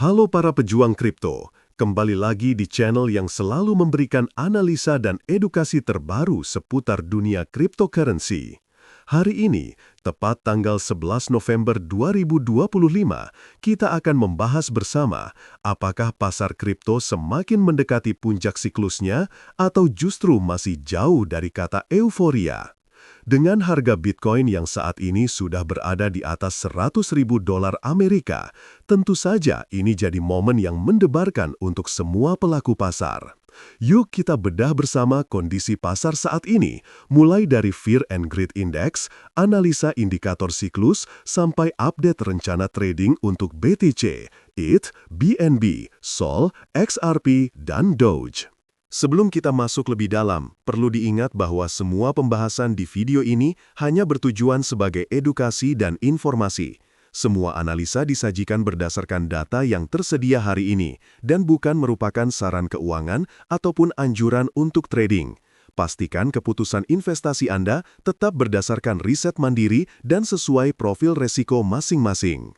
Halo para pejuang kripto, kembali lagi di channel yang selalu memberikan analisa dan edukasi terbaru seputar dunia cryptocurrency. Hari ini, tepat tanggal 11 November 2025, kita akan membahas bersama apakah pasar kripto semakin mendekati puncak siklusnya atau justru masih jauh dari kata euforia. Dengan harga Bitcoin yang saat ini sudah berada di atas $100.000 Amerika, tentu saja ini jadi momen yang mendebarkan untuk semua pelaku pasar. Yuk kita bedah bersama kondisi pasar saat ini, mulai dari Fear and Greed Index, analisa indikator siklus, sampai update rencana trading untuk BTC, ETH, BNB, SOL, XRP, dan Doge. Sebelum kita masuk lebih dalam, perlu diingat bahwa semua pembahasan di video ini hanya bertujuan sebagai edukasi dan informasi. Semua analisa disajikan berdasarkan data yang tersedia hari ini dan bukan merupakan saran keuangan ataupun anjuran untuk trading. Pastikan keputusan investasi Anda tetap berdasarkan riset mandiri dan sesuai profil resiko masing-masing.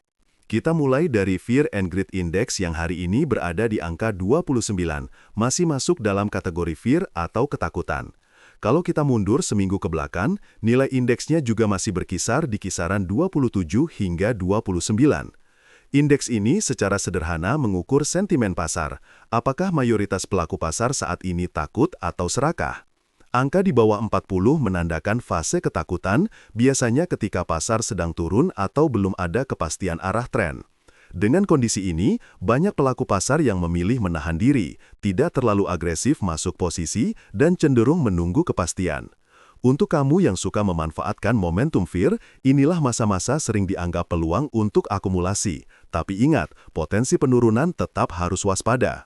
Kita mulai dari Fear and Greed Index yang hari ini berada di angka 29, masih masuk dalam kategori fear atau ketakutan. Kalau kita mundur seminggu ke belakang, nilai indeksnya juga masih berkisar di kisaran 27 hingga 29. Indeks ini secara sederhana mengukur sentimen pasar. Apakah mayoritas pelaku pasar saat ini takut atau serakah? Angka di bawah 40 menandakan fase ketakutan, biasanya ketika pasar sedang turun atau belum ada kepastian arah tren. Dengan kondisi ini, banyak pelaku pasar yang memilih menahan diri, tidak terlalu agresif masuk posisi, dan cenderung menunggu kepastian. Untuk kamu yang suka memanfaatkan momentum fear, inilah masa-masa sering dianggap peluang untuk akumulasi. Tapi ingat, potensi penurunan tetap harus waspada.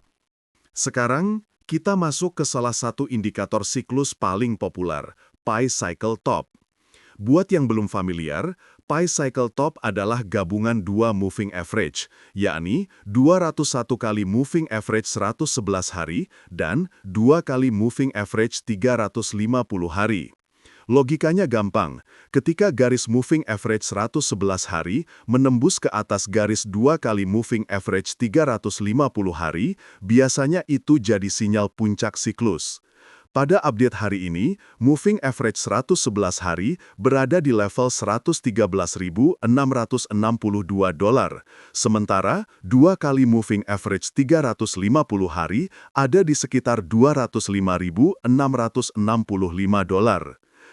Sekarang, kita masuk ke salah satu indikator siklus paling populer, Pi Cycle Top. Buat yang belum familiar, Pi Cycle Top adalah gabungan dua moving average, yakni 201 kali moving average 111 hari dan 2 kali moving average 350 hari. Logikanya gampang, ketika garis moving average 111 hari menembus ke atas garis 2 kali moving average 350 hari, biasanya itu jadi sinyal puncak siklus. Pada update hari ini, moving average 111 hari berada di level $113.662, sementara 2 kali moving average 350 hari ada di sekitar $205.665.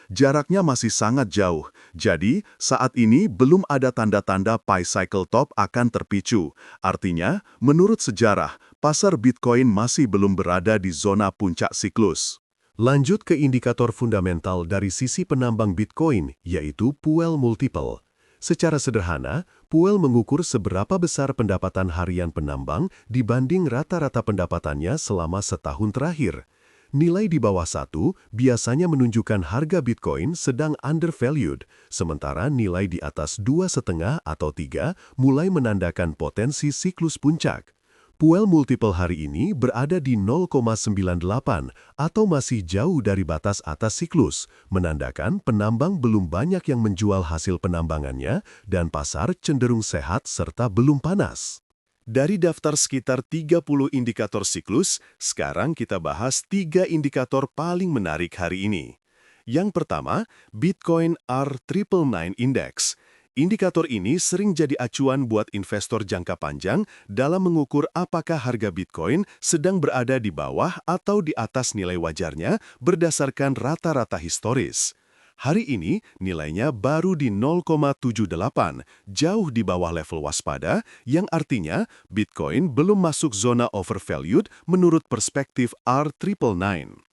Jaraknya masih sangat jauh, jadi saat ini belum ada tanda-tanda Pi Cycle Top akan terpicu. Artinya, menurut sejarah, pasar Bitcoin masih belum berada di zona puncak siklus. Lanjut ke indikator fundamental dari sisi penambang Bitcoin, yaitu Puel Multiple. Secara sederhana, Puel mengukur seberapa besar pendapatan harian penambang dibanding rata-rata pendapatannya selama setahun terakhir. Nilai di bawah 1 biasanya menunjukkan harga Bitcoin sedang undervalued, sementara nilai di atas 2,5 atau 3 mulai menandakan potensi siklus puncak. Puel Multiple hari ini berada di 0,98 atau masih jauh dari batas atas siklus, menandakan penambang belum banyak yang menjual hasil penambangannya dan pasar cenderung sehat serta belum panas. Dari daftar sekitar 30 indikator siklus, sekarang kita bahas 3 indikator paling menarik hari ini. Yang pertama, Bitcoin R999 Index. Indikator ini sering jadi acuan buat investor jangka panjang dalam mengukur apakah harga Bitcoin sedang berada di bawah atau di atas nilai wajarnya berdasarkan rata-rata historis. Hari ini nilainya baru di 0,78, jauh di bawah level waspada, yang artinya Bitcoin belum masuk zona overvalued menurut perspektif R999.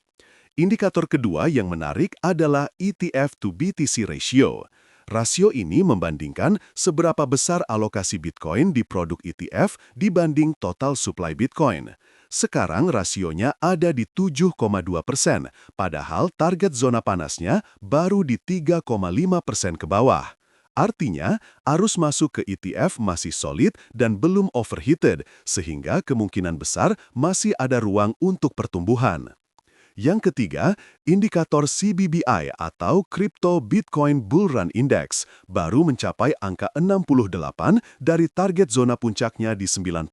Indikator kedua yang menarik adalah ETF to BTC ratio. Rasio ini membandingkan seberapa besar alokasi Bitcoin di produk ETF dibanding total supply Bitcoin. Sekarang rasionya ada di 7,2%, padahal target zona panasnya baru di 3,5% ke bawah. Artinya, arus masuk ke ETF masih solid dan belum overheated, sehingga kemungkinan besar masih ada ruang untuk pertumbuhan. Yang ketiga, indikator CBBI atau Crypto Bitcoin Bull Run Index baru mencapai angka 68 dari target zona puncaknya di 90.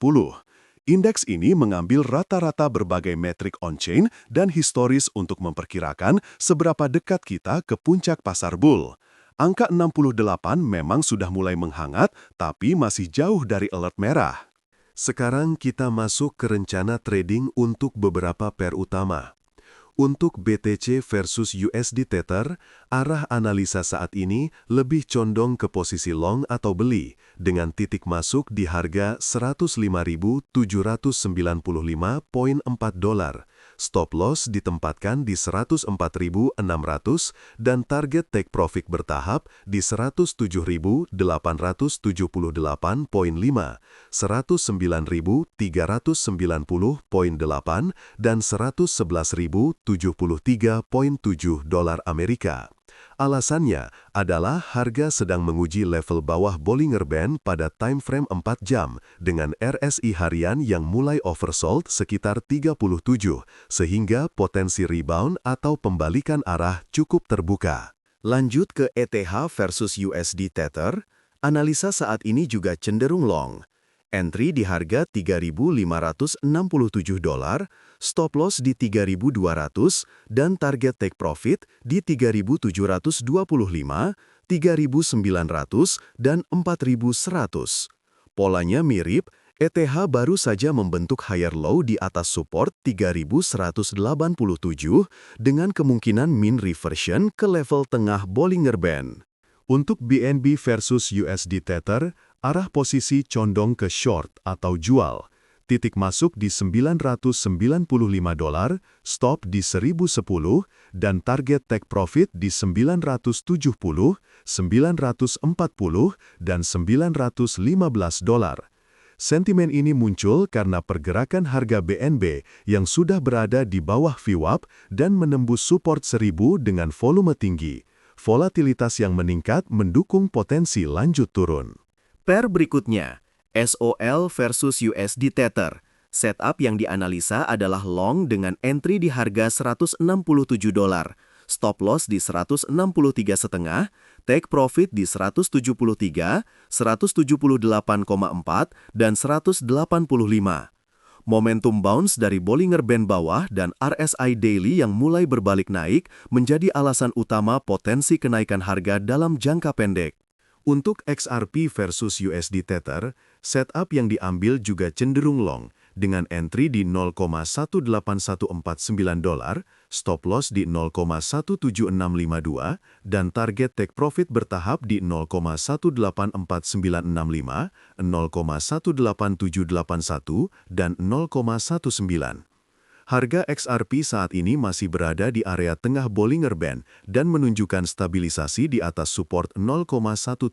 Indeks ini mengambil rata-rata berbagai metrik on-chain dan historis untuk memperkirakan seberapa dekat kita ke puncak pasar bull. Angka 68 memang sudah mulai menghangat, tapi masih jauh dari alert merah. Sekarang kita masuk ke rencana trading untuk beberapa pair utama. Untuk BTC versus USD Tether, arah analisa saat ini lebih condong ke posisi long atau beli, dengan titik masuk di harga $105.795.4. Stop loss ditempatkan di 104.600 dan target take profit bertahap di 107.878.5, 109.390.8, dan 111.073.7 dolar Amerika. Alasannya adalah harga sedang menguji level bawah Bollinger Band pada time frame 4 jam dengan RSI harian yang mulai oversold sekitar 37, sehingga potensi rebound atau pembalikan arah cukup terbuka. Lanjut ke ETH versus USD Tether, analisa saat ini juga cenderung long. Entry di harga $3.567, stop loss di 3.200, dan target take profit di 3.725, 3.900, dan 4.100. Polanya mirip, ETH baru saja membentuk higher low di atas support 3.187 dengan kemungkinan mean reversion ke level tengah Bollinger Band. Untuk BNB versus USD Tether, arah posisi condong ke short atau jual. Titik masuk di $995, stop di 1.010, dan target take profit di 970, 940, dan $915. Sentimen ini muncul karena pergerakan harga BNB yang sudah berada di bawah VWAP dan menembus support 1.000 dengan volume tinggi. Volatilitas yang meningkat mendukung potensi lanjut turun. Pair berikutnya, SOL versus USD Tether. Setup yang dianalisa adalah long dengan entry di harga $167, stop loss di 163,5, take profit di 173, 178,4, dan 185. Momentum bounce dari Bollinger Band bawah dan RSI Daily yang mulai berbalik naik menjadi alasan utama potensi kenaikan harga dalam jangka pendek. Untuk XRP versus USD Tether, setup yang diambil juga cenderung long, dengan entry di $0,18149, stop loss di $0,17652, dan target take profit bertahap di $0,18495, $0,18781, dan $0,19. Harga XRP saat ini masih berada di area tengah Bollinger Band dan menunjukkan stabilisasi di atas support 0,179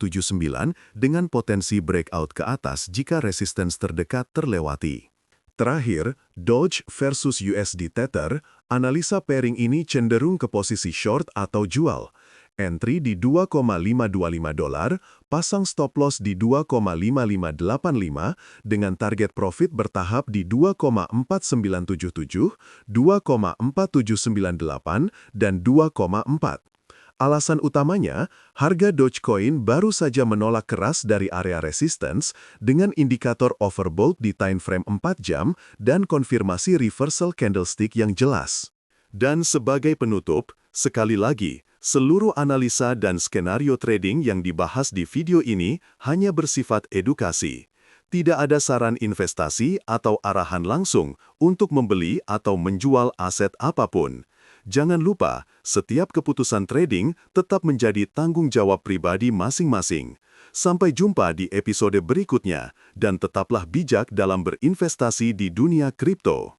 dengan potensi breakout ke atas jika resistance terdekat terlewati. Terakhir, Doge versus USD Tether, analisa pairing ini cenderung ke posisi short atau jual. Entry di $2,525, pasang stop loss di 2,5585 dengan target profit bertahap di 2,4977, 2,4798, dan 2,4. Alasan utamanya, harga Dogecoin baru saja menolak keras dari area resistance dengan indikator overbought di time frame 4 jam dan konfirmasi reversal candlestick yang jelas. Dan sebagai penutup, sekali lagi, seluruh analisa dan skenario trading yang dibahas di video ini hanya bersifat edukasi. Tidak ada saran investasi atau arahan langsung untuk membeli atau menjual aset apapun. Jangan lupa, setiap keputusan trading tetap menjadi tanggung jawab pribadi masing-masing. Sampai jumpa di episode berikutnya, dan tetaplah bijak dalam berinvestasi di dunia kripto.